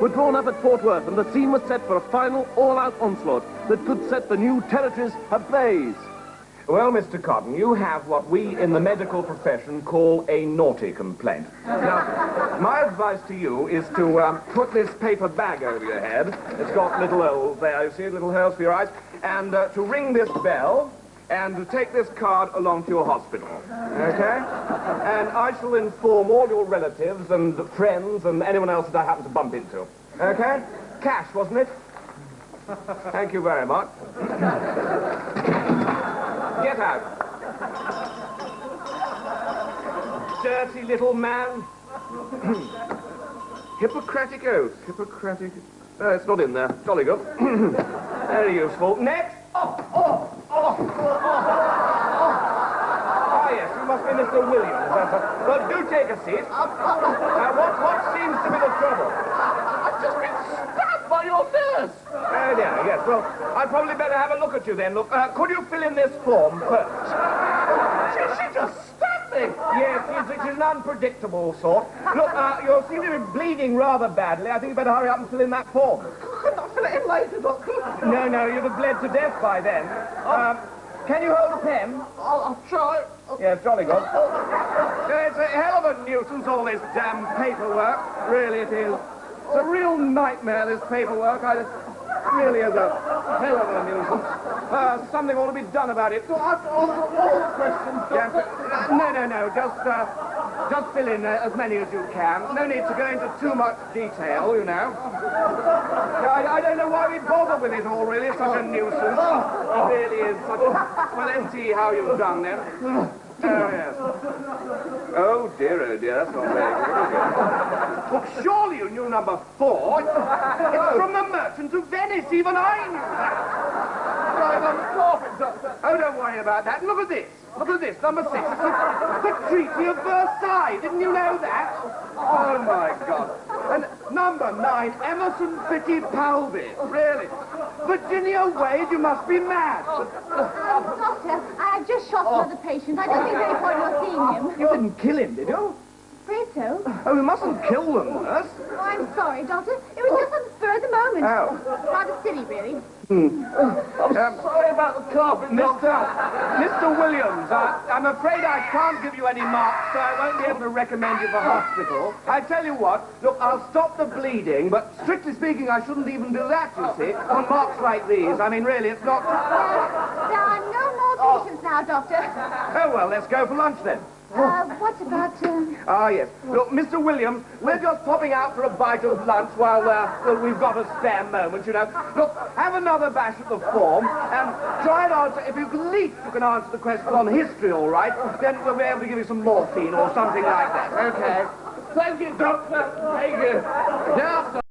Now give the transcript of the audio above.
were drawn up at Fort Worth, and the scene was set for a final all-out onslaught that could set the new territories ablaze. Well, Mr. Cotton, you have what we in the medical profession call a naughty complaint. Now, my advice to you is to put this paper bag over your head. It's got little holes there, you see, little holes for your eyes. And to ring this bell, and to take this card along to your hospital, okay? And I shall inform all your relatives and friends and anyone else that I happen to bump into, okay? Cash, wasn't it? Thank you very much. Get out. Dirty little man. Hippocratic oath. Hippocratic... No, it's not in there. Jolly good. Very useful. Next. Oh, yes, you must be Mr. Williams. Well, do take a seat. What seems to be the trouble? I've just been stabbed by your nurse. Oh, dear, yes. Well, I'd probably better have a look at you then. Look, could you fill in this form first? She just stabbed me. Yes, she's an unpredictable sort. Look, you seem to be bleeding rather badly. I think you better hurry up and fill in that form. Couldn't I fill it in later, Doctor? No, you'd have bled to death by then. Can you hold a pen? I'll try. Yes, jolly good. It's a hell of a nuisance, all this damn paperwork. Really, it is. It's a real nightmare, this paperwork. It really is a hell of a nuisance. Something ought to be done about it. Do I have to answer all the questions, Doctor? No. Just fill in as many as you can. No need to go into too much detail, you know. I don't know why we bother with it all, really. It's such a nuisance. It really is such a... Well, let's see how you've done, then. Oh, yes. Oh, dear, that's not very good, is it? Look, surely you knew number 4. It's from the Merchant of Venice. Even I knew that. Oh, don't worry about that. Look at this. Look at this, number 6. The Treaty of Versailles. Didn't you know that? Oh, my God. And number 9, Emerson Fittipaldi. Really? Virginia Wade, you must be mad. Doctor, I've just shot another patient. I don't think there's any point in seeing him. You didn't kill him, did you? Afraid so. Oh, you mustn't kill them, nurse. Oh, I'm sorry, Doctor. It was just on the spur of the moment. Oh. Rather silly, really. I'm sorry about the carpet, Mr. Williams, I'm afraid I can't give you any marks, so I won't be able to recommend you for hospital. I tell you what, look, I'll stop the bleeding, but strictly speaking, I shouldn't even do that, you see, on marks like these. I mean, really, it's not... There are no more patients now, Doctor. Oh, well, let's go for lunch then. What about, Ah, yes. Look, Mr. Williams, we're just popping out for a bite of lunch while we've got a spare moment, you know. Look, have another bash at the form, and try and answer, if you can, at least you can answer the question on history, all right, then we'll be able to give you some morphine or something like that, okay? Thank you, Doctor. Thank you. Now,